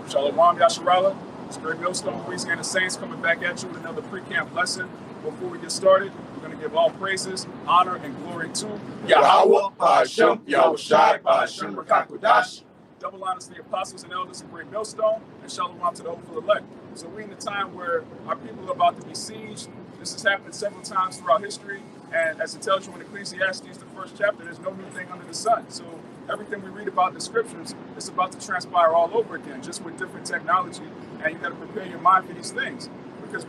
Shalawam, Yasharala. It's great Millstone, Louisiana Saints coming back at you with another pre-camp lesson. Before we get started, we're going to give all praises, honor, and glory to YAHAWAH, bahasham, Yahawashi, bahasham, Rakakudash. Double honors to the apostles and elders of Great Millstone, and Shalawam to the hopeful elect. So we're in a time where our people are about to be sieged. This has happened several times throughout history, and as it tells you in Ecclesiastes, the first chapter, there's no new thing under the sun. So everything we read about the scriptures is about to transpire all over again, just with different technology, and you got to prepare your mind for these things. Because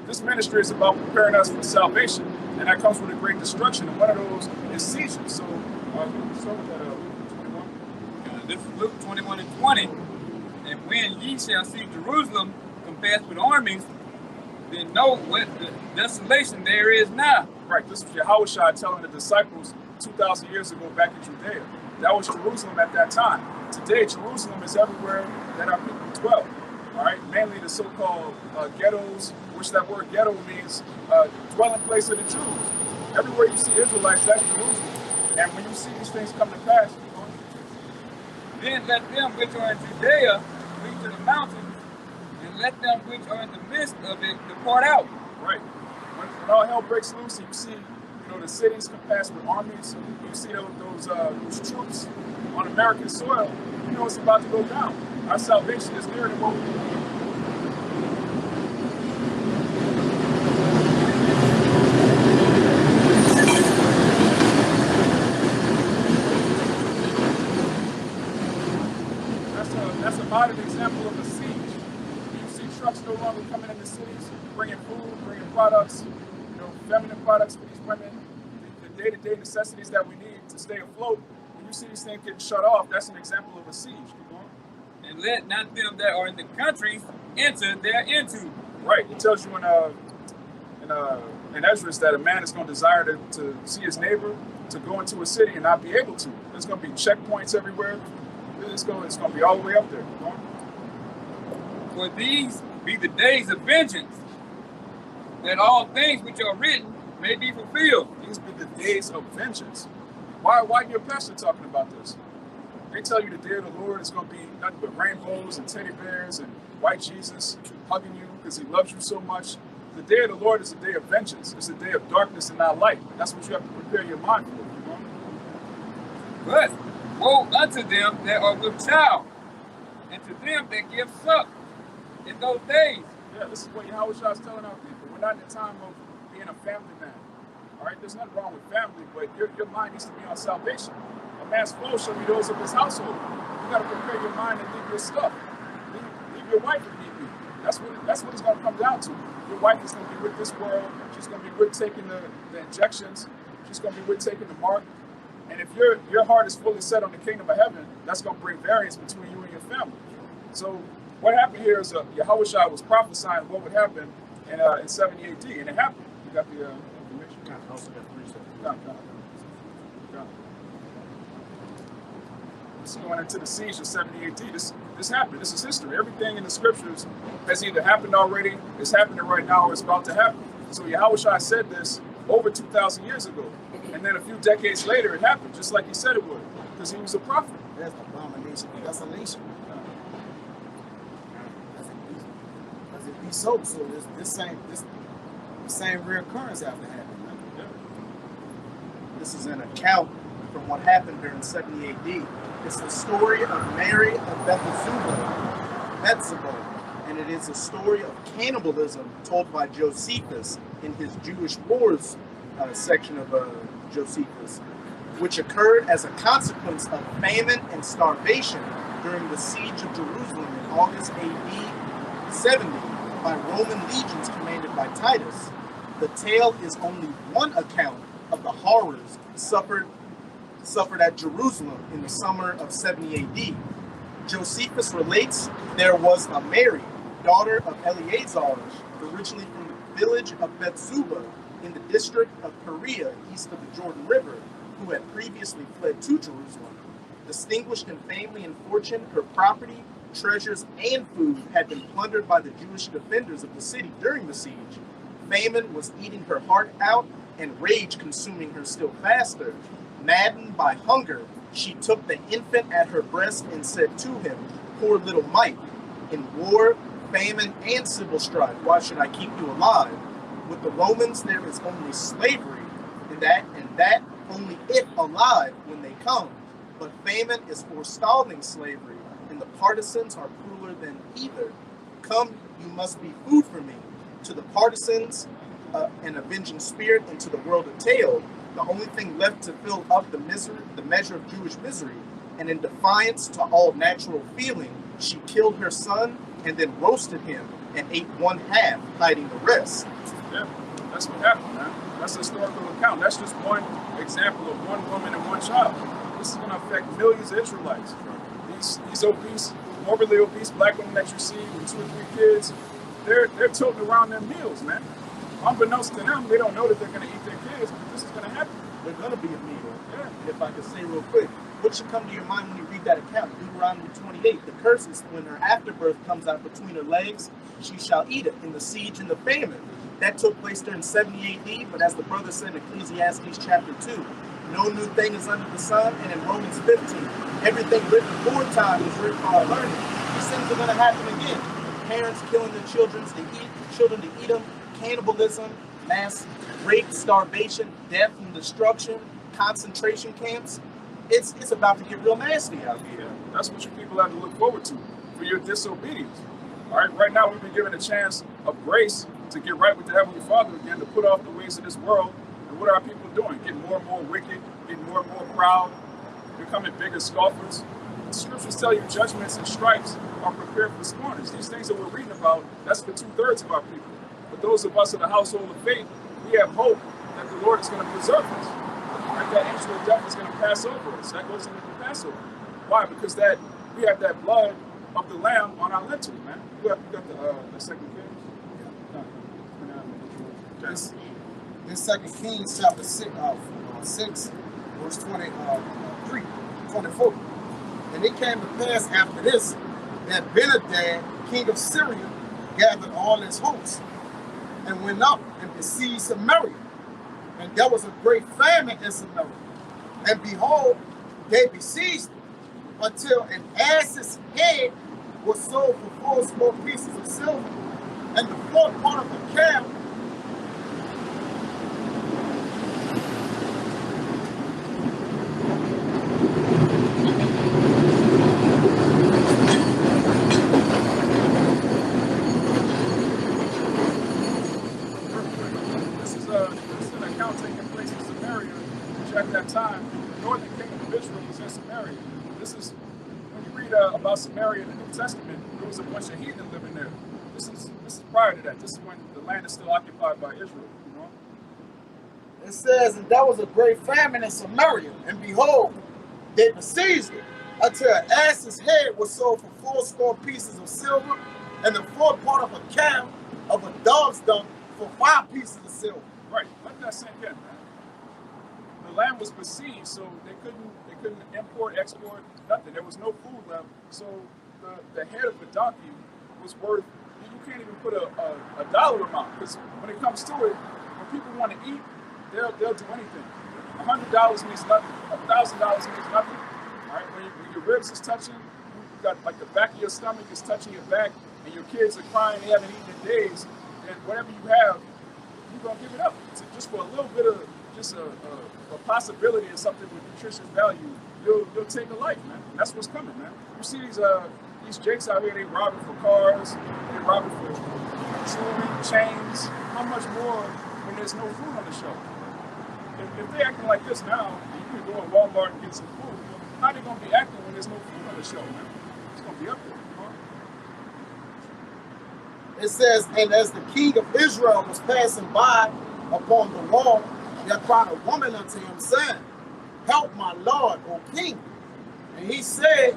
this ministry is about preparing us for salvation, and that comes with a great destruction, and one of those is sieges. So, start with that, Luke 21. This is Luke 21 and 20. And when ye shall see Jerusalem compassed with armies, then know what the desolation there is now. Right, this was Yahawashi telling the disciples 2,000 years ago back in Judea. That was Jerusalem at that time. Today, Jerusalem is everywhere that our people dwell. All right, mainly the so-called ghettos, which that word ghetto means dwelling place of the Jews. Everywhere you see Israelites, that's Jerusalem. And when you see these things come to pass, then let them which are in Judea flee to the mountains, and let them which are in the midst of it depart out. Right. When all hell breaks loose, and you see, the cities compassed with armies, you see those troops on American soil, it's about to go down. Our salvation is nearer than what we believe. That's a modern example of a siege. You see trucks no longer coming into cities, bringing food, bringing products, feminine products for these women, the day-to-day necessities that we need to stay afloat. When you see these things getting shut off, that's an example of a siege. Keep going. And let not them that are in the countries enter thereunto. Right. It tells you in Ezra's that a man is going to desire to see his neighbor, to go into a city and not be able to. There's going to be checkpoints everywhere. It's going to be all the way up there. Keep going. For these be the days of vengeance, that all things which are written may be fulfilled. These be the days of vengeance. Why your pastor talking about this? They tell you the day of the Lord is going to be nothing but rainbows and teddy bears and white Jesus hugging you because he loves you so much. The day of the Lord is a day of vengeance. It's a day of darkness and not light. That's what you have to prepare your mind for. But woe unto them that are with child, and to them that give suck in those days. Yeah, this is what Yahawashi is telling our people. We're not in the time of being a family man. All right, there's nothing wrong with family, but your mind needs to be on salvation. A man's flow shall be those of his household. You got to prepare your mind and leave your stuff. Leave your wife if need be. That's what it's going to come down to. Your wife is going to be with this world. She's going to be with taking the injections. She's going to be with taking the mark. And if your heart is fully set on the kingdom of heaven, that's going to bring variance between you and your family. So what happened here is Yahawashi was prophesying what would happen in 70 AD, and it happened. You got the information? This is going into the siege of 70 AD. This happened. This is history. Everything in the scriptures has either happened already, it's happening right now, or it's about to happen. So Yahawashi said this over 2,000 years ago. And then a few decades later, it happened, just like he said it would, because he was a prophet. That's abomination. Desolation. So this same reoccurrence after happened. Yeah. This is an account from what happened during 70 AD. It's the story of Mary of Bethzeba, and it is a story of cannibalism told by Josephus in his Jewish Wars section of Josephus, which occurred as a consequence of famine and starvation during the siege of Jerusalem in August AD 70. By Roman legions commanded by Titus. The tale is only one account of the horrors suffered at Jerusalem in the summer of 70 AD. Josephus relates there was a Mary, daughter of Eliezers, originally from the village of Bethzeba in the district of Perea, east of the Jordan River, who had previously fled to Jerusalem. Distinguished in family and fortune, her property, treasures, and food had been plundered by the Jewish defenders of the city during the siege. Famine was eating her heart out, and rage consuming her still faster. Maddened by hunger, she took the infant at her breast and said to him, "Poor little mite, In war, famine, and civil strife, why should I keep you alive? With the Romans, there is only slavery, and that only if alive when they come. But famine is forestalling slavery, and the partisans are crueler than either. Come, you must be food for me. To the partisans, an avenging spirit, and to the world a tale. The only thing left to fill up the measure of Jewish misery, and in defiance to all natural feeling, she killed her son and then roasted him and ate one half, hiding the rest. Yeah, that's what happened, man. That's a historical account. That's just one example of one woman and one child. This is going to affect millions of Israelites. These obese, morbidly obese black women that you see with 2 or 3 kids, they're tilting around their meals, man. Unbeknownst to them, they don't know that they're going to eat their kids, but this is going to happen. They're going to be a meal. Yeah. If I could say real quick, what should come to your mind when you read that account? Deuteronomy 28, the curses, when her afterbirth comes out between her legs, she shall eat it. In the siege and the famine. That took place during 70 AD, but as the brother said in Ecclesiastes chapter 2, no new thing is under the sun, and in Romans 15, everything written before time is written for our learning. These things are going to happen again. Parents killing their children to eat them, cannibalism, mass rape, starvation, death and destruction, concentration camps. It's about to get real nasty out here. Yeah, that's what you people have to look forward to for your disobedience. All right, right now we've been given a chance of grace to get right with the Heavenly Father again, to put off the ways of this world. And what are our people doing? Getting more and more wicked, getting more and more proud, becoming bigger scoffers. The scriptures tell you judgments and stripes are prepared for scorners. These things that we're reading about, that's for 2/3 of our people. But those of us in the household of faith, we have hope that the Lord is going to preserve us. Right? That angel of death is going to pass over us. That goes into the Passover. Why? Because that we have that blood of the Lamb on our lintel, man. You got the second Kings? This 2 Kings chapter 6 verse 23, 24. And it came to pass after this that Benadad, king of Syria, gathered all his hosts and went up and besieged Samaria. And there was a great famine in Samaria. And behold, they besieged it until an ass's head was sold for 4 small pieces of silver, and the 4th part of the cow about Samaria in the New Testament, there was a bunch of heathen living there. This is prior to that. This is when the land is still occupied by Israel. You know? It says, and there was a great famine in Samaria, and behold, they besieged it until an ass's head was sold for 4 pieces of silver, and the 4th part of a cow of a dog's dung for 5 pieces of silver. Right. Let that sink in, man. The land was besieged, so they couldn't import, export, nothing. There was no food left. So the head of a donkey was worth, you can't even put a dollar amount, because when it comes to it, when people want to eat, they'll do anything. $100 means nothing. $1,000 means nothing. All right, when your ribs is touching, you got like the back of your stomach is touching your back, and your kids are crying, they haven't eaten in days, and whatever you have, you're gonna give it up. So just for a little bit of just a possibility of something with nutritious value, you'll take a life, man. And that's what's coming, man. You see these jakes out here, they robbing for cars, they robbing for jewelry, chains. How much more when there's no food on the shelf? If they acting like this now, you can go to Walmart and get some food. How they gonna be acting when there's no food on the shelf, man? It's gonna be up there. It says, and as the king of Israel was passing by upon the wall, there cried a woman unto him, saying, help my lord, O king. And he said,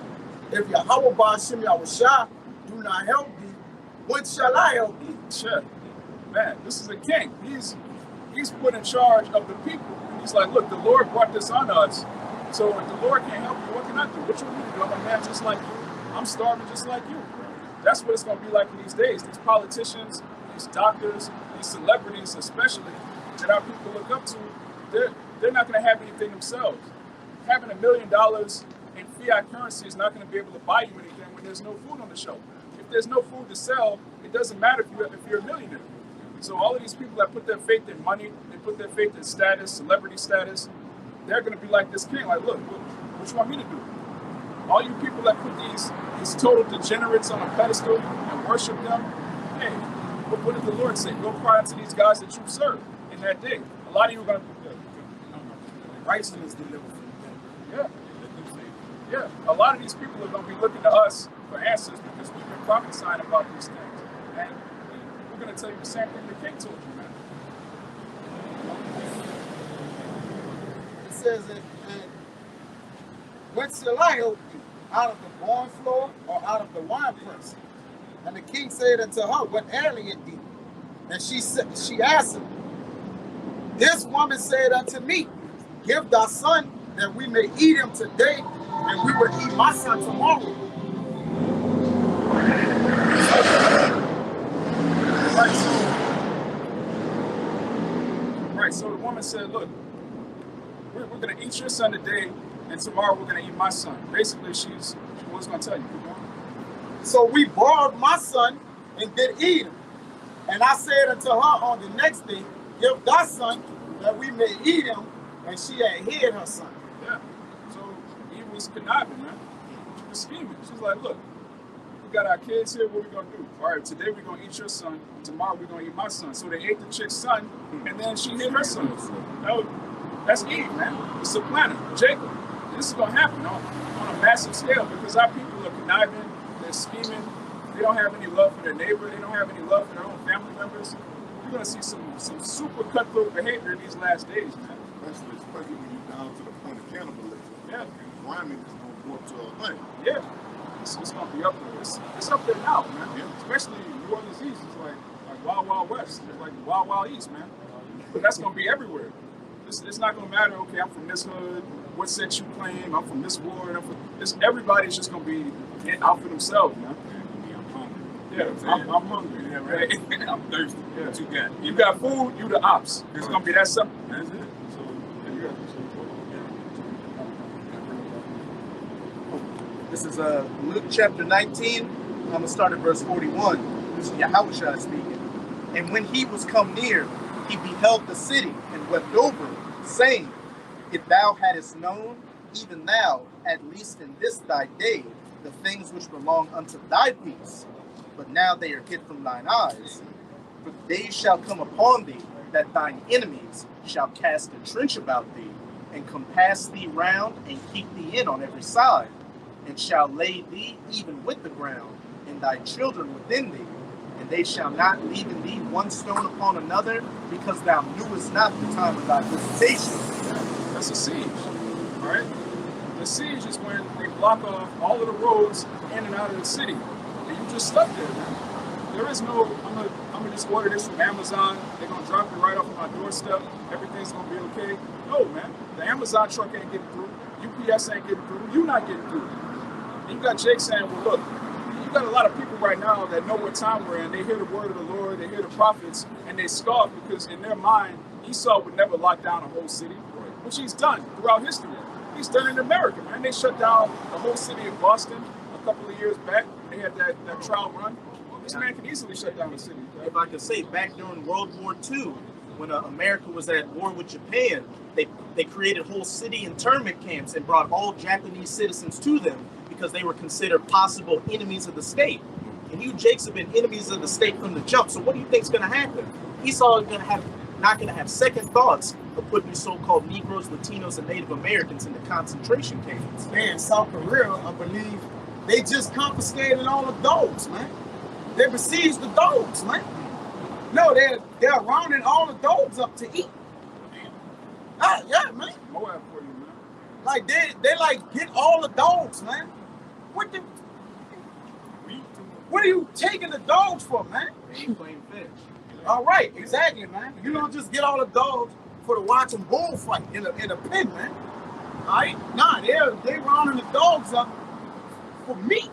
if Yahawashi bahasham Yahawashi do not help thee, when shall I help thee? Sure. Man, this is a king. He's put in charge of the people. And he's like, look, the Lord brought this on us. So if the Lord can't help you, what can I do? What you want me to do? I'm a man just like you. I'm starving just like you. That's what it's going to be like in these days. These politicians, these doctors, these celebrities especially, that our people look up to, they're not going to have anything themselves. Having $1 million in fiat currency is not going to be able to buy you anything when there's no food on the shelf. If if there's no food to sell, it doesn't matter if you're a millionaire. So all of these people that put their faith in money, they put their faith in status, celebrity status, they're going to be like this king. Like, look, what you want me to do? All you people that put these total degenerates on a pedestal and worship them, hey, what did the Lord say? Go cry unto these guys that you serve in that day. A lot of you are going to do that. Righteousness delivered from them. Yeah. Yeah. A lot of these people are going to be looking to us for answers because we've been prophesying about these things. And we're going to tell you the same thing the king told you, man. It says that whence shall I help you? Out of the barn floor or out of the winepress? And the king said unto her, what aileth thee? And she answered, this woman said unto me, give thy son that we may eat him today, and we will eat my son tomorrow. Right, so the woman said, look, we're going to eat your son today, and tomorrow we're going to eat my son. Basically, she was going to tell you. So we borrowed my son and did eat him. And I said unto her on the next day, give thy son that we may eat him, and she had hid her son. Yeah, so Eve was conniving, man. She was scheming. She's like, look, we got our kids here, what we going to do? All right, today we're going to eat your son, and tomorrow we're going to eat my son. So they ate the chick's son, and then she hid her son. That's Eve, man. It's a planet, Jacob. This is going to happen on a massive scale because our people are conniving, they're scheming, they don't have any love for their neighbor, they don't have any love for their own family members. You're going to see some super cutthroat behavior in these last days, man. Especially when you're down to the point of cannibalism. Yeah. And rhyming is going to go up to 100. Yeah. It's going to be up there. It's up there now, man. Yeah. Especially New Orleans East. It's like Wild Wild West. It's like Wild Wild East, man. But that's going to be everywhere. It's not going to matter, okay, I'm from this hood, what sex you claim, I'm from this ward, everybody's just going to be out for themselves, man. Yeah, I'm hungry. Yeah, right. I'm thirsty. Yeah. What you got? You got food, you the ops. It's going to be that simple. That's it. So, there you go. This is Luke chapter 19. I'm going to start at verse 41. This is Yahawashi speaking. And when he was come near, he beheld the city and wept over it, saying, if thou hadst known, even thou, at least in this thy day, the things which belong unto thy peace, but now they are hid from thine eyes. For days shall come upon thee, that thine enemies shall cast a trench about thee, and compass thee round, and keep thee in on every side, and shall lay thee even with the ground, and thy children within thee, and they shall not leave in thee one stone upon another, because thou knewest not the time of thy visitation. That's a siege, all right? The siege is when they block off all of the roads in and out of the city, and you just stuck there, man. There is no, I'm gonna just order this from Amazon, they're gonna drop it right off of my doorstep, everything's gonna be okay. No, man, the Amazon truck ain't getting through, UPS ain't getting through, you not getting through. And you got Jake saying, well, look, you got a lot of people right now that know what time we're in. They hear the word of the Lord, they hear the prophets, and they scoff because in their mind, Esau would never lock down a whole city, which he's done throughout history. He's done it in America, man. They shut down the whole city of Boston a couple of years back. They had that trial run. This man can easily shut down the city. If I could say, back during World War II, when America was at war with Japan, they created whole city internment camps and brought all Japanese citizens to them because they were considered possible enemies of the state. And you, Jakes, have been enemies of the state from the jump. So what do you think is going to happen? Esau is not going to have second thoughts of putting these so-called Negroes, Latinos, and Native Americans into concentration camps. Man, South Korea, I believe, they just confiscated all the dogs, man. They besieged the dogs, man. No, they're rounding all the dogs up to eat. Yeah, man. Moab for you, man. Like they like get all the dogs, man. What are you taking the dogs for, man? They ain't playing fish. All right, exactly, man. You don't just get all the dogs for to watch them bullfight in a pen, man. All right? Nah, they rounding the dogs up for meat.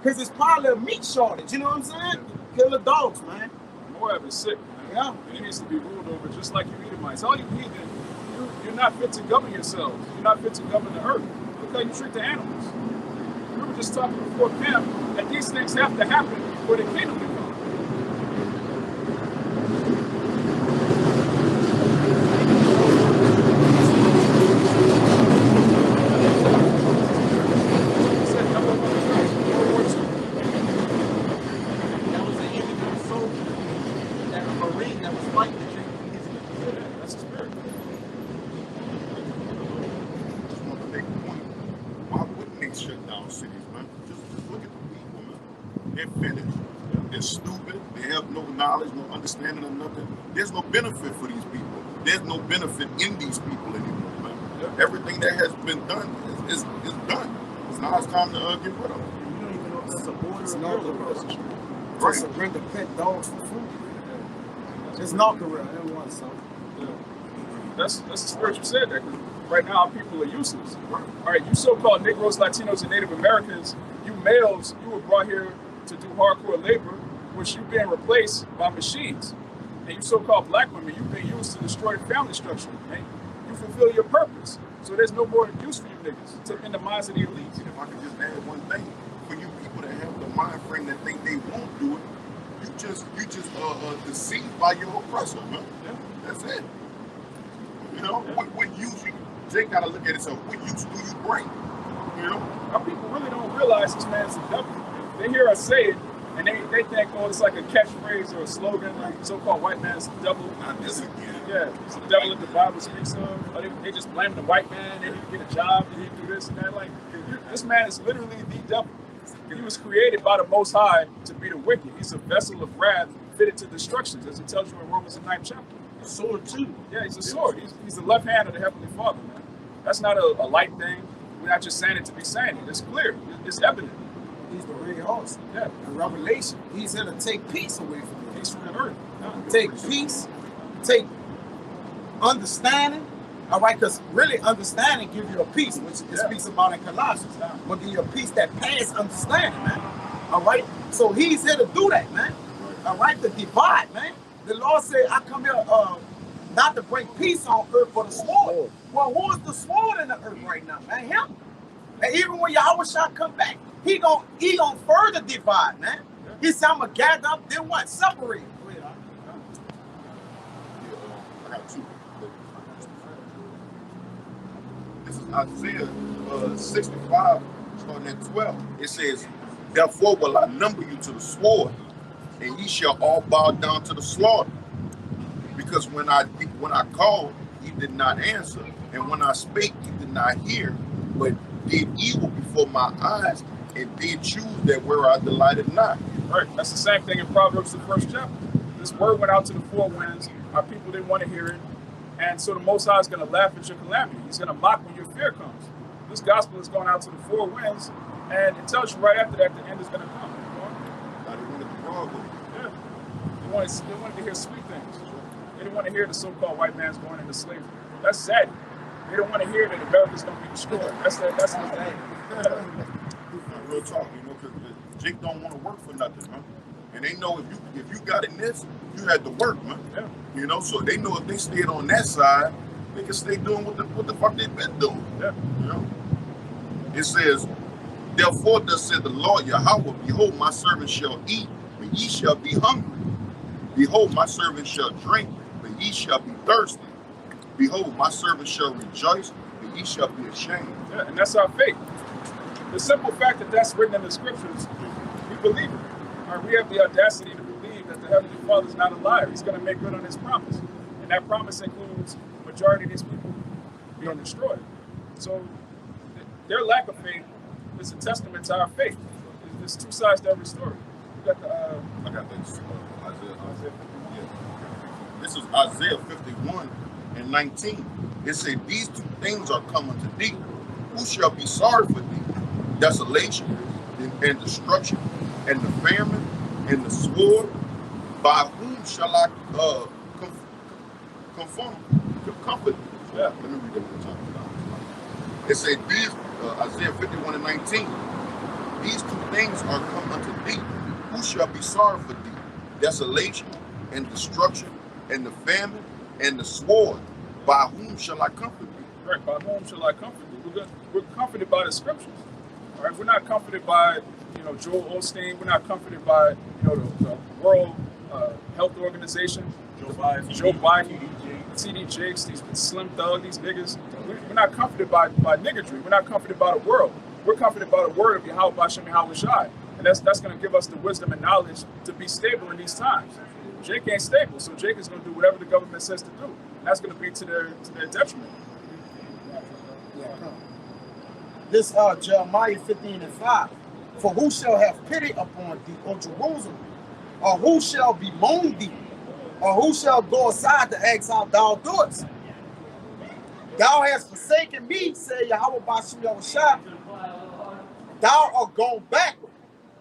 Because it's probably a meat shortage, you know what I'm saying? Kill the dogs, man. Moab is sick, man. Yeah. It needs to be ruled over just like you Edomites. All you heathen, you're not fit to govern yourselves. You're not fit to govern the earth. Look how you treat the animals. We were just talking before camp. And these things have to happen for the kingdom to come. That was the individual soldier, that Marine that was fighting the king. That's the spirit. Just want to make a point. Why wouldn't they shut down cities, man? Just look at the people, man. They're finished. They're stupid. They have no knowledge, no understanding of nothing. There's no benefit for these people. There's no benefit in these people anymore, man. Everything that has been done is done. Now it's time to get rid of them. You don't even know if that's a border It's or not real correct. relationship. To surrender pet dogs for food. It's not correct. I don't want some. That's the spirit you said that. 'Cause right now, our people are useless. All right, you so-called Negroes, Latinos, and Native Americans, you males, you were brought here to do hardcore labor, which you're being replaced by machines. And you so-called black women, you've been used to destroy the family structure. And you fulfill your purpose. So there's no more use for you niggas in the minds of the elites. If I could just add one thing, for you people that have the mind frame that think they won't do it, you just deceived by your oppressor, man. Yeah. That's it. You know, what use you? Jay gotta look at it. So, what use do you bring? You know, Our people really don't realize this man's the devil. They hear us say it, and they think, oh, it's like a catchphrase or a slogan, like so-called white man's the devil. not this again. Yeah, it's the devil that the Bible speaks of. Or they just blame the white man, they didn't get a job, they didn't do this and that. Like, this man is literally the devil. He was created by the Most High to be the wicked. He's a vessel of wrath fitted to destruction, as it tells you in Romans the 9th chapter. A sword too. Yeah, he's a sword. He's the left hand of the Heavenly Father, man. That's not a light thing. We're not just saying it to be saying it. It's clear. It's evident. He's the red horse. Yeah, In Revelation, he's here to take peace away from you. peace from the earth. Take peace, take understanding. All right, because really understanding gives you a peace, which it speaks about in Colossians. Will give you a peace that passes understanding, man. All right, so he's here to do that, man. All right, to divide, man. The Lord said, "I come here not to bring peace on earth, but a sword." Well, who is the sword in the earth right now, man? Him. And even when Yahawashi come back, he gon' further divide, man. He said, "I'm gonna gather up, then what? Separate." I got two. This is Isaiah 65, starting at 12. It says, "Therefore will I number you to the sword, and ye shall all bow down to the slaughter. Because when I called, ye did not answer, and when I spake, ye did not hear, but did evil before my eyes, and did choose that where I delighted not." Right. That's the same thing in Proverbs, the 1st chapter. This word went out to the four winds. Our people didn't want to hear it. And so the Most High is going to laugh at your calamity. He's going to mock when your fear comes. This gospel is going out to the four winds, and it tells you right after that the end is going to come. Now they wanted the broad way. Yeah. They wanted to hear sweet things. They didn't want to hear the so-called white man's going into slavery. That's sad. They don't want to hear that America's going to be destroyed. That's the thing. Real talk, you know, because Jake don't want to work for nothing, man. And they know if you got in this, you had to work, man. Yeah. You know, so they know if they stayed on that side, they can stay doing what the fuck they've been doing. Yeah. You know? It says, "Therefore thus said the Lord Yahawah, behold, my servant shall eat, but ye shall be hungry. Behold, my servant shall drink, but ye shall be thirsty. Behold, my servant shall rejoice, but ye shall be ashamed." Yeah, and that's our faith. The simple fact that that's written in the scriptures, we believe it. All right, we have the audacity to believe that the Heavenly Father is not a liar. He's going to make good on his promise. And that promise includes the majority of these people being destroyed. So their lack of faith is a testament to our faith. There's two sides to every story. You got the I got this. Isaiah. Yeah. This is Isaiah 51 and 19. It said, "These two things are coming to thee. Who shall be sorry for thee? Desolation and destruction, and the famine and the sword. By whom shall I comfort thee?" Yeah. Let me read that one time. It said, "These Isaiah 51 and 19. These two things are come unto thee. Who shall be sorry for thee? Desolation and destruction, and the famine and the sword. By whom shall I comfort thee?" Right, by whom shall I comfort you? We're comforted by the scriptures. All right, we're not comforted by Joel Osteen. We're not comforted by, the World Health Organization, Joe Biden, TD Jakes, these Slim Thug, these niggas. We're not comforted by niggatry. We're not comforted by the world. We're comforted by the word of Yahawah, bahasham, Yahawashi. And that's going to give us the wisdom and knowledge to be stable in these times. Jake ain't stable, so Jake is going to do whatever the government says to do. And that's going to be to their detriment. This Jeremiah 15:5. For who shall have pity upon thee, O Jerusalem? Or who shall bemoan thee? Or who shall go aside to ask how thou doest? Thou hast forsaken me, said Yahawashi bahasham Yahawashi. Thou art gone backward.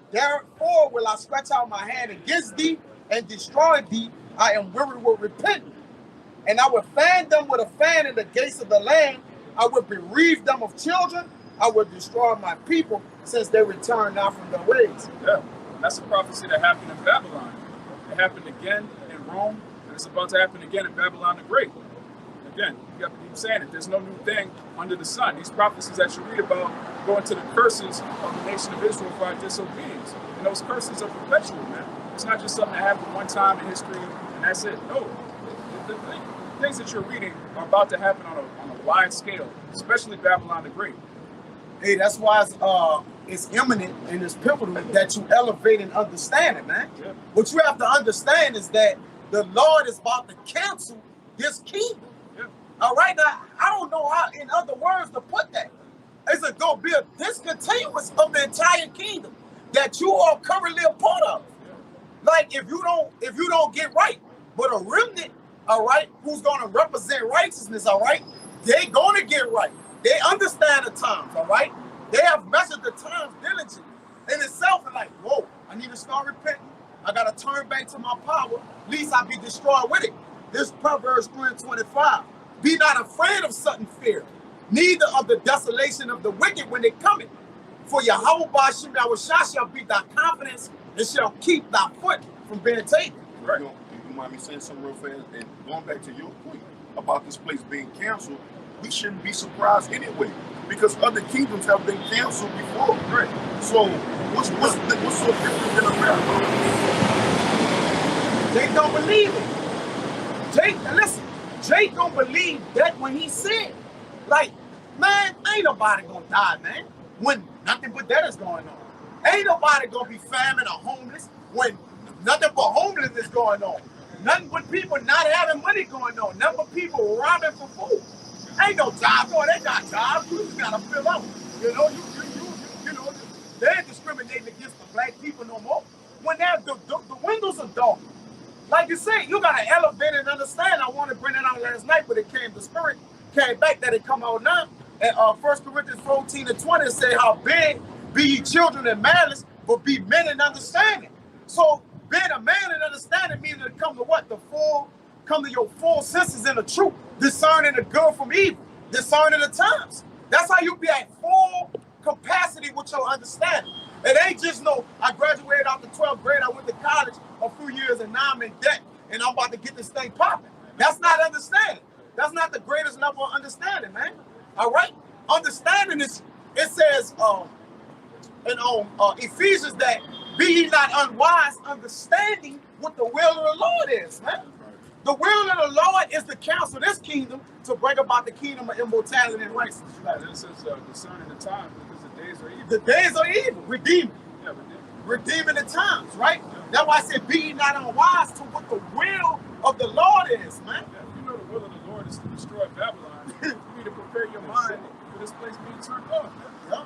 Therefore will I stretch out my hand against thee and destroy thee. I am weary with repentance. And I will fan them with a fan in the gates of the land. I will bereave them of children. I will destroy my people since they return not from their ways. Yeah, that's a prophecy that happened in Babylon. It happened again in Rome, and it's about to happen again in Babylon the Great. Again, you have to keep saying it. There's no new thing under the sun. These prophecies that you read about go into the curses of the nation of Israel for our disobedience. And those curses are perpetual, man. It's not just something that happened one time in history and that's it. No. The things that you're reading are about to happen on a wide scale, especially Babylon the Great. Hey, that's why it's imminent and it's pivotal that you elevate and understand it, man. Yeah. What you have to understand is that the Lord is about to cancel this kingdom. Yeah. All right, now, I don't know how, in other words, to put that. It's going to be a discontinuance of the entire kingdom that you are currently a part of. Like if you don't get right, but a remnant, all right, who's going to represent righteousness, all right, they're going to get right. They understand the times, all right? They have measured the times diligently. In itself, they're like, whoa, I need to start repenting. I got to turn back to my power, lest I be destroyed with it. This Proverbs 3:25. Be not afraid of sudden fear, neither of the desolation of the wicked when they cometh. For Yahawashi bahasham Yahawashi shall be thy confidence and shall keep thy foot from being taken. Right. You mind me saying something real fast? And going back to your point about this place being canceled, we shouldn't be surprised anyway, because other kingdoms have been canceled before. Right. So what's so different than America? Jake don't believe it. Jake don't believe that when he said, like, man, ain't nobody gonna die, man, when nothing but that is going on. Ain't nobody gonna be famine or homeless when nothing but homelessness is going on. Nothing but people not having money going on. Nothing but people robbing for food. Ain't no job going. They got jobs. You just gotta fill out. You know, they ain't discriminating against the black people no more. When the windows are dark. Like you say, you gotta elevate and understand. I wanted to bring it out last night, but it came, the spirit came back that it come out now. And 1 Corinthians 14:20 say, how big be ye children in malice, but be men in understanding. So being a man in understanding means to come to what? Come to your full senses in the truth, discerning the good from evil, discerning the times. That's how you be at full capacity with your understanding. It ain't just I graduated out the 12th grade, I went to college a few years and now I'm in debt and I'm about to get this thing popping. That's not understanding. That's not the greatest level of understanding, man. All right? Understanding is, it says in Ephesians that be ye not unwise, understanding what the will of the Lord is, man. The will of the Lord is to counsel this kingdom to bring about the kingdom of immortality and righteousness. Right. This is discerning the times because the days are evil. The days are evil. Redeeming. Yeah, Redeeming the times, right? Yeah. That's why I said be ye not unwise to what the will of the Lord is, man. Yeah, if you know the will of the Lord is to destroy Babylon, you need to prepare your mind for this place being turned off. Yeah.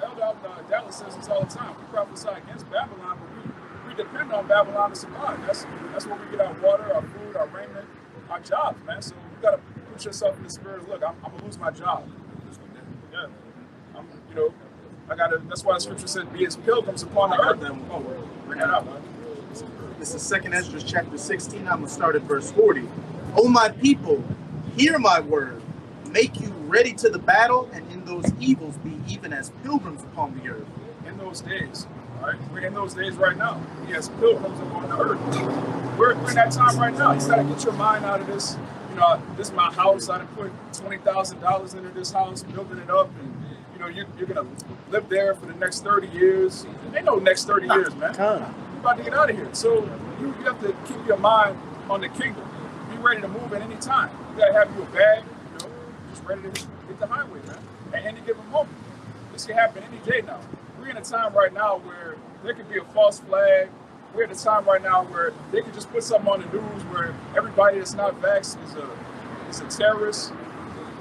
The elder out Dallas says this all the time. We prophesy against Babylon, but we depend on Babylon to survive. That's where we get our water, our food, our raiment, our jobs, man. So you gotta put yourself in the spirit. Look, I'm gonna lose my job. Yeah. That's why the scripture said, be as pilgrims upon the earth. Bring it out, man. This is 2nd Ezra chapter 16. I'm going to start at verse 40. O my people, hear my word. Make you ready to the battle, and in those evils be even as pilgrims upon the earth. In those days, all right? We're in those days right now. Be as pilgrims upon the earth. We're in that time right now. You got to get your mind out of this. This is my house. I done put $20,000 into this house, building it up, and you're gonna live there for the next 30 years. They know next 30 years, man. You're about to get out of here. So you have to keep your mind on the kingdom. Be ready to move at any time. You got to have you a bag, just ready to hit the highway, man. At any given moment. This can happen any day now. We're in a time right now where there could be a false flag. We're at a time right now where they could just put something on the news where everybody that's not vaxxed is a terrorist.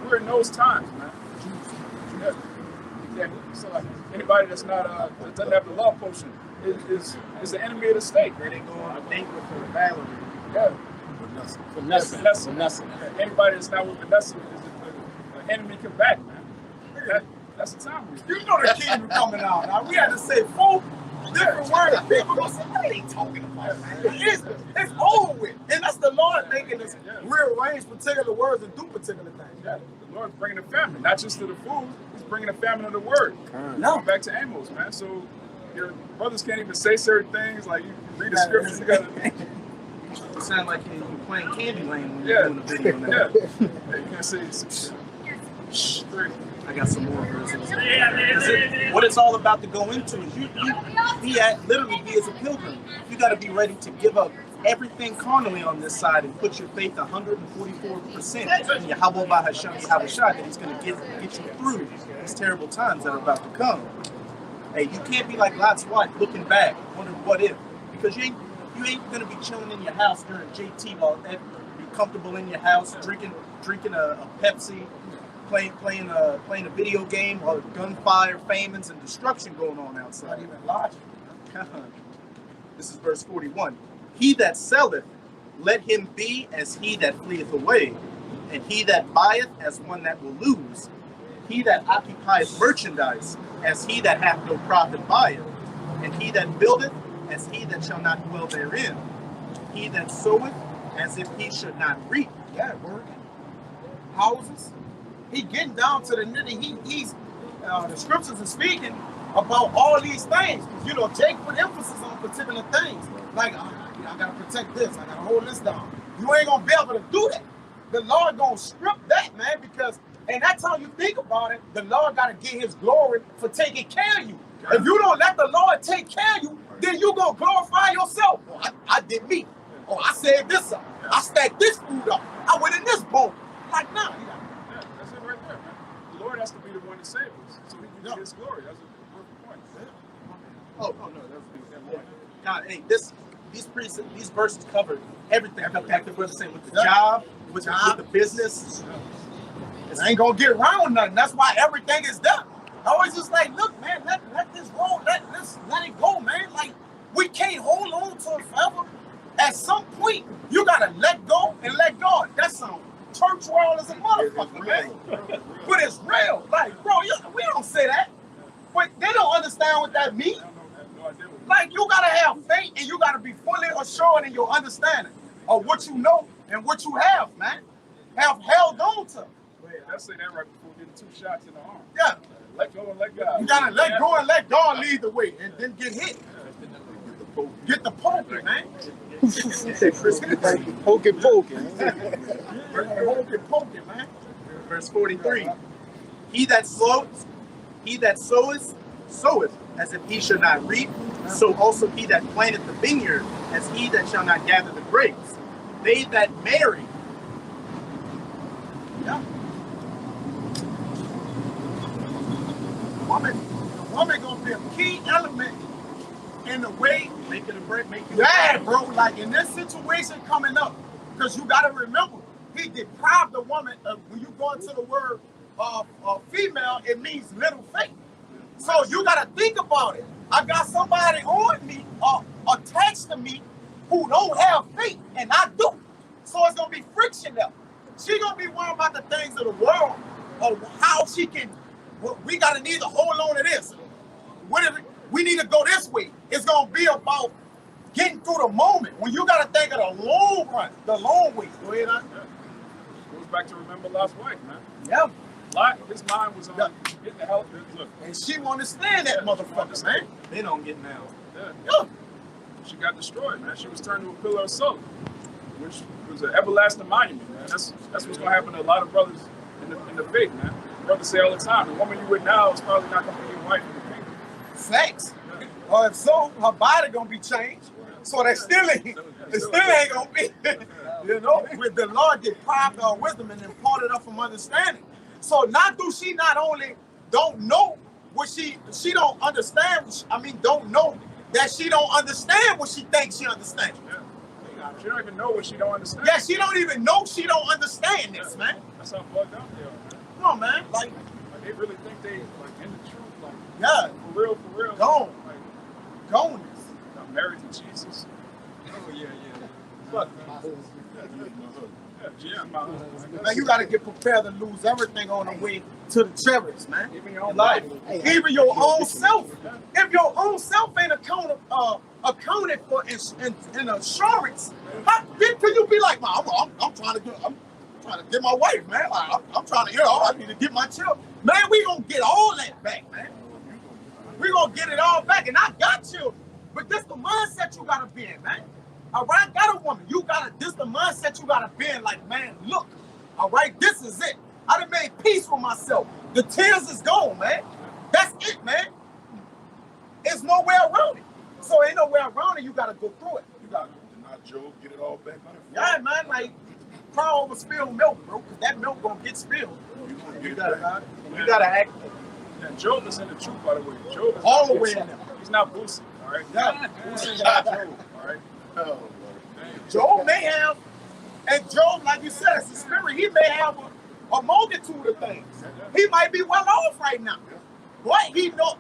We're in those times, man. Yeah. Exactly. So like anybody that's not that doesn't have the love potion is the enemy of the state. They didn't go on a date with her Valerie. Yeah. Vanessa. Anybody that's not with Vanessa is the enemy combatant, man. That's the time we're in. You know the kingdom coming out. Now we had to say 4 different words. People gonna say, what are they talking about, man? It's over with. And that's the Lord making us rearrange particular words and do particular things. Yeah. The Lord's bringing the famine, not just to the food. He's bringing the famine of the word. Now back to Amos, man. So your brothers can't even say certain things. Like you read the scripture, you gotta. You sound like you're playing Candyland when you're doing the video now. Yeah. You can't say shh. I got some more verses. What it's all about to go into is literally be as a pilgrim. You got to be ready to give up everything carnally on this side and put your faith 144% in Yahawashi, bahasham, Yahawashi, that he's going to get you through these terrible times that are about to come. Hey, you can't be like Lot's wife, looking back, wondering what if, because you ain't going to be chilling in your house during JT while be comfortable in your house, drinking a Pepsi, playing a video game or gunfire, famines, and destruction going on outside. Not even logic. This is verse 41. He that selleth, let him be as he that fleeth away, and he that buyeth as one that will lose. He that occupieth merchandise, as he that hath no profit buyeth, and he that buildeth, as he that shall not dwell therein. He that soweth, as if he should not reap. Yeah, working. Houses. He getting down to the nitty. He's the scriptures are speaking about all these things. You know, Jake put emphasis on particular things. Like, I gotta protect this. I gotta hold this down. You ain't gonna be able to do that. The Lord gonna strip that, man, because, and that's how you think about it. The Lord gotta get his glory for taking care of you. If you don't let the Lord take care of you, then you gonna glorify yourself. Oh, I did me. Oh, I said this up. I stacked this food up. I went in this boat. Like, nah, you got that's it right there, man. The Lord has to be the one to save us, so he can get his glory. That's a perfect point. Oh no, that's God. Hey, these verses cover everything. Like the brother saying, with the job, with the business. I ain't gonna get around nothing. That's why everything is done. I always just like, look, man, let this roll, let it go, man. Like, we can't hold on to it forever. At some point, you gotta let go and let God. That's some church world as a motherfucker, man. But it's real. Like, bro, we don't say that. But they don't understand what that means. Like, you gotta have faith and you gotta be fully assured in your understanding of what you know and what you have, man. Have held on to. I say that right before getting 2 shots in the arm. Yeah. Let go and let God. You gotta let go and let God lead the way and then get hit. Get the poking, man. Poking. Poking, man. Verse 43. He that soweth, soweth as if he should not reap, so also he that planteth the vineyard, as he that shall not gather the grapes. They that marry. Yeah. The woman gonna be a key element in the way. Make it a break, make it Yeah, bro. Like in this situation coming up, because you gotta remember, he deprived the woman of, when you go into the word female, it means little faith. So you gotta think about it. I got somebody on me attached to me who don't have faith, and I do. So it's gonna be friction there. She gonna be worried about the things of the world, or how she can. Well, we gotta need to hold on to this. We need to go this way. It's gonna be about getting through the moment. When you gotta think of the long run, the long way. Go ahead, Goes back to remember Lot's wife, man. Yeah. Lot, his mind was on getting the hell. Look, And she won't understand that motherfucker, man. They don't get now. Yeah. She got destroyed, man. She was turned to a pillar of salt, which was an everlasting monument, man. That's what's gonna happen to a lot of brothers in the faith, man. Brothers say all the time, the woman you with now is probably not gonna be your wife in the Facts. Or if so, her body gonna be changed. So they still ain't gonna be, you know, with the Lord deprived her of wisdom and imparted her from understanding. So not do she not only don't know what she don't understand, don't know that she don't understand what she thinks she understands. Yeah. She don't even know what she don't understand. Yeah, she don't even know she don't understand this, man. That's how bugged out they are, man. Come on, man. Like they really think they like in the truth, like yeah, for real. Gone. Like Goneness. I'm married to Jesus. Oh, yeah. Fuck. Yeah, my husband. Man, you gotta get prepared to lose everything on the way to the chariots, man. Even your own Life. life. Even your own self. If your own self ain't accounted for in assurance, how can you be like, man, I'm trying to get my wife, man. I'm trying to, I need to get my children. Man, we gonna get all that back, man. We gonna get it all back, and I got children. But this the mindset you gotta be in, man. All right, I got a woman. This the mindset you gotta be in. Like, man, look, all right, this is it. I done made peace with myself. The tears is gone, man. That's it, man. There's nowhere around it. So ain't nowhere around it. You gotta go through it. You gotta Not Job, get it all back on it. yeah, man, like cry over spilled milk, bro, because that milk gonna get spilled. You gotta act. And Job is in the truth, by the way. Job is All the way in there. He's not Boosie, all right? Yeah. Boosie's not Job, all right? Oh, Job may have, and Job, like you said, it's a spirit. He may have a multitude of things. He might be well off right now. But he know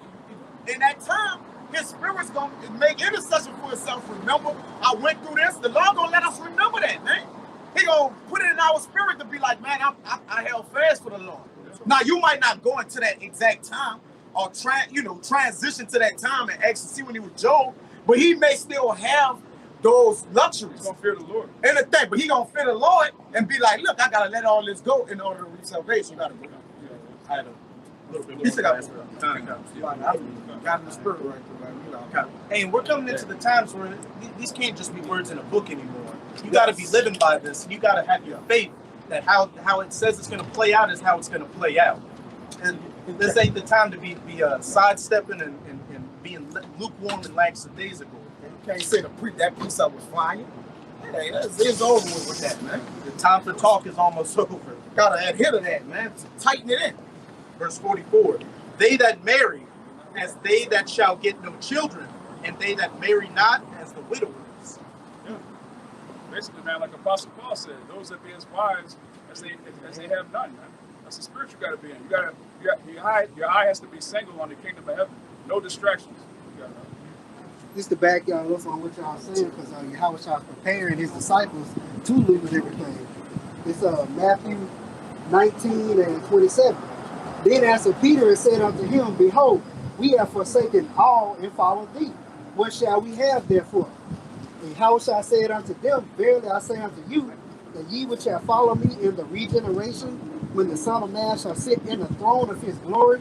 in that time, his spirit's gonna make intercession for himself. Remember, I went through this. The Lord gonna let us remember that, man. He gonna put it in our spirit to be like, man, I held fast for the Lord. Now you might not go into that exact time or transition to that time and actually see when he was Job, but he may still have those luxuries. He's going to fear the Lord. And the thing, but he gonna fear the Lord and be like, look, I gotta let all this go in order to reach salvation. You gotta go. I had a little bit more. He said I got in the spirit right there. Hey, we're coming into the times where these can't just be words in a book anymore. You got to be living by this. You got to have your faith that how it says it's going to play out is how it's going to play out. And this ain't the time to be sidestepping and being lukewarm and lackadaisical. You can't say that piece up was flying. Hey, it's over with that, man. The time for talk is almost over. Gotta adhere to that, man. Tighten it in. Verse 44, they that marry as they that shall get no children, and they that marry not as the widowers. Yeah. Basically, man, like Apostle Paul said, those that be as wives as they have none, man. That's the spirit you got to be in. Your eye has to be single on the kingdom of heaven. No distractions. This to back y'all up on what y'all saying, because Yahawashi was preparing his disciples to lose everything. It's Matthew 19 and 27. Then answered Peter and said unto him, behold, we have forsaken all and followed thee. What shall we have therefore? And Yahawashi said unto them, verily I say unto you, that ye which shall follow me in the regeneration, when the Son of Man shall sit in the throne of his glory,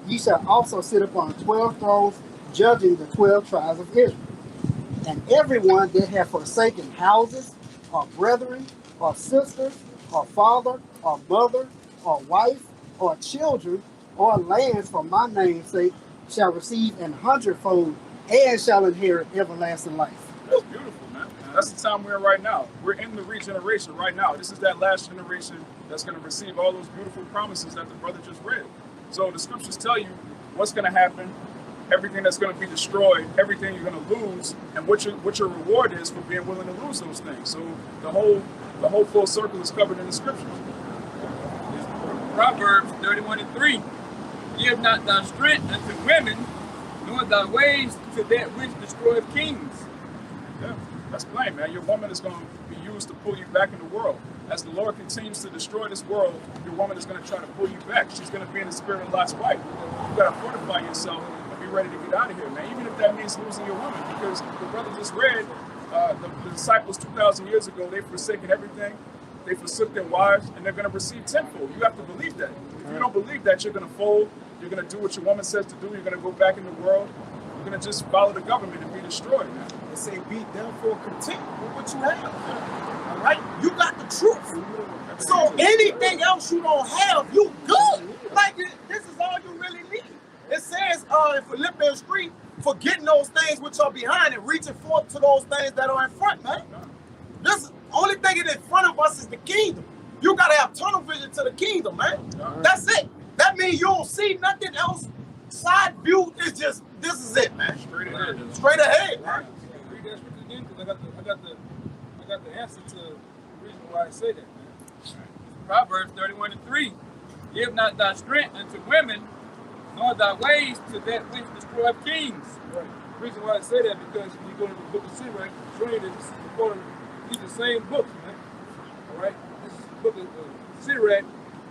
ye shall also sit upon 12 thrones, judging the 12 tribes of Israel. And everyone that hath forsaken houses, or brethren, or sisters, or father, or mother, or wife, or children, or lands for my name's sake, shall receive 100-fold, and shall inherit everlasting life. That's beautiful, man. That's the time we're in right now. We're in the regeneration right now. This is that last generation that's going to receive all those beautiful promises that the brother just read. So the scriptures tell you what's going to happen, everything that's going to be destroyed, everything you're going to lose, and what your reward is for being willing to lose those things. So the whole full circle is covered in the scriptures. Proverbs 31:3. Give not thy strength unto women, nor thy ways to that which destroyeth kings. Yeah, that's plain, man. Your woman is going to be used to pull you back in the world. As the Lord continues to destroy this world, your woman is going to try to pull you back. She's going to be in the spirit of Lot's wife. You got to fortify yourself and be ready to get out of here, man. Even if that means losing your woman, because the brother just read, the disciples 2,000 years ago, they've forsaken everything. They forsook their wives, and they're going to receive tenfold. You have to believe that. If you don't believe that, you're going to fold. You're going to do what your woman says to do. You're going to go back in the world. You're going to just follow the government and be destroyed, man. They say be therefore content with what you have. All right? You got the truth. So anything else you don't have, you good. Like, this is all you really need. It says in Philippians 3, forgetting those things which are behind and reaching forth to those things that are in front, man. This only thing in front of us is the kingdom. You gotta have tunnel vision to the kingdom, man. That's it. That means you don't see nothing else. Side view is just this is it, man. Straight ahead. Straight ahead, man. Read that scripture again, because I got the answer to the reason why I say that, man. Proverbs 31:3. Give not thy strength unto women, nor thy ways to that which destroyeth kings. Right. The reason why I say that because when you go to the book of Syria, show you that these are the same books, man. All right? This is the book of Syria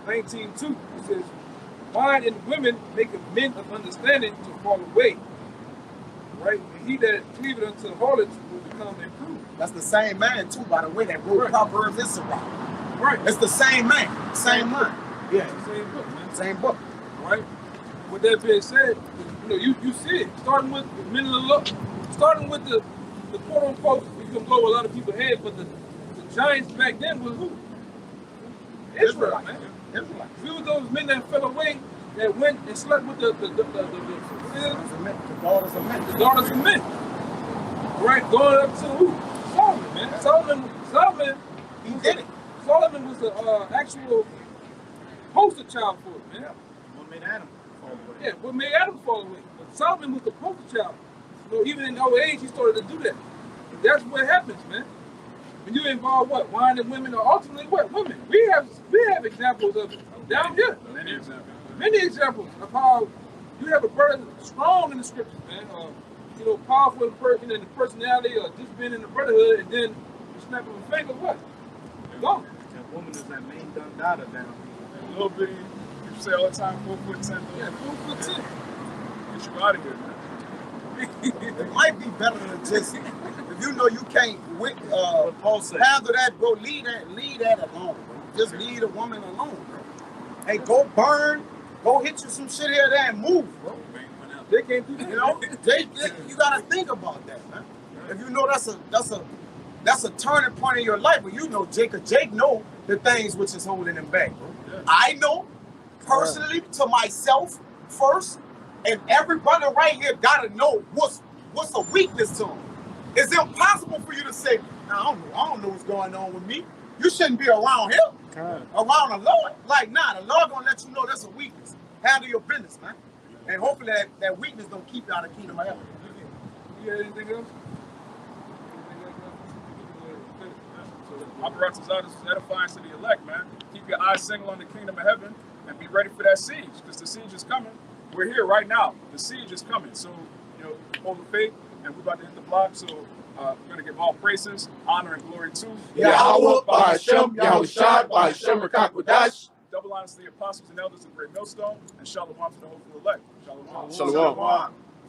19:2. It says, wine and women make men of understanding to fall away. Right? And he that cleaveth unto the harlots will become improved. That's the same man too, by the way, that wrote Proverbs is around. Right. It's the same man, same mind. Yeah, It's the same book, man. same book. All right. With that being said, you see it, starting with the men of the law, starting with the quote unquote, we can blow a lot of people's heads, but the giants back then was who? Israel, man. Israel. We were those men that fell away that went and slept with the daughters of men. The daughters of men. All right, going up to who? Solomon, man. Solomon, He did it. Solomon was the actual poster child for it, man. What made Adam fall away? Yeah, what made Adam fall away? But Solomon was the poster child. You know, even in old age, he started to do that. But that's what happens, man. When you involve what? Wine and women, or ultimately what? Women. We have examples of it down here. Many examples. Many examples of how you have a brother strong in the scriptures, man. You know, powerful in the personality, or just being in the brotherhood, and then you snap of a finger, what? Gone. That woman is that main done daughter down A little bitty, you say all the time, 4'10". Yeah, 4'10". Get you out of here, man. It might be better than just if you know you can't handle that, bro. Leave that alone, bro. Just leave the woman alone, bro. Hey, go burn, go hit you some shit here, there, and move, bro. They can't do that. You know, you gotta think about that, man. If you know that's a turning point in your life, but you know Jake know the things which is holding him back, bro. Yeah. I know personally to myself first, and every brother right here gotta know what's a weakness to him. It's impossible for you to say, I don't know what's going on with me. You shouldn't be around him, around the Lord. Like, nah, the Lord gonna let you know that's a weakness. Handle your business, man. And hopefully that weakness don't keep you out of the kingdom of heaven. You got anything else? Apparatus is edifying to the elect, man. Keep your eyes single on the kingdom of heaven and be ready for that siege, because the siege is coming. We're here right now. The siege is coming. So, you know, hold the faith, and we're about to hit the block. So we're going to give all praises, honor, and glory to YAHAWAH, bahasham, Yahawashi, bahasham, Rakakwadash. double honors to the apostles and elders of Great Millstone, and Shalawam to the hopeful elect. Shalawam. Shalawam.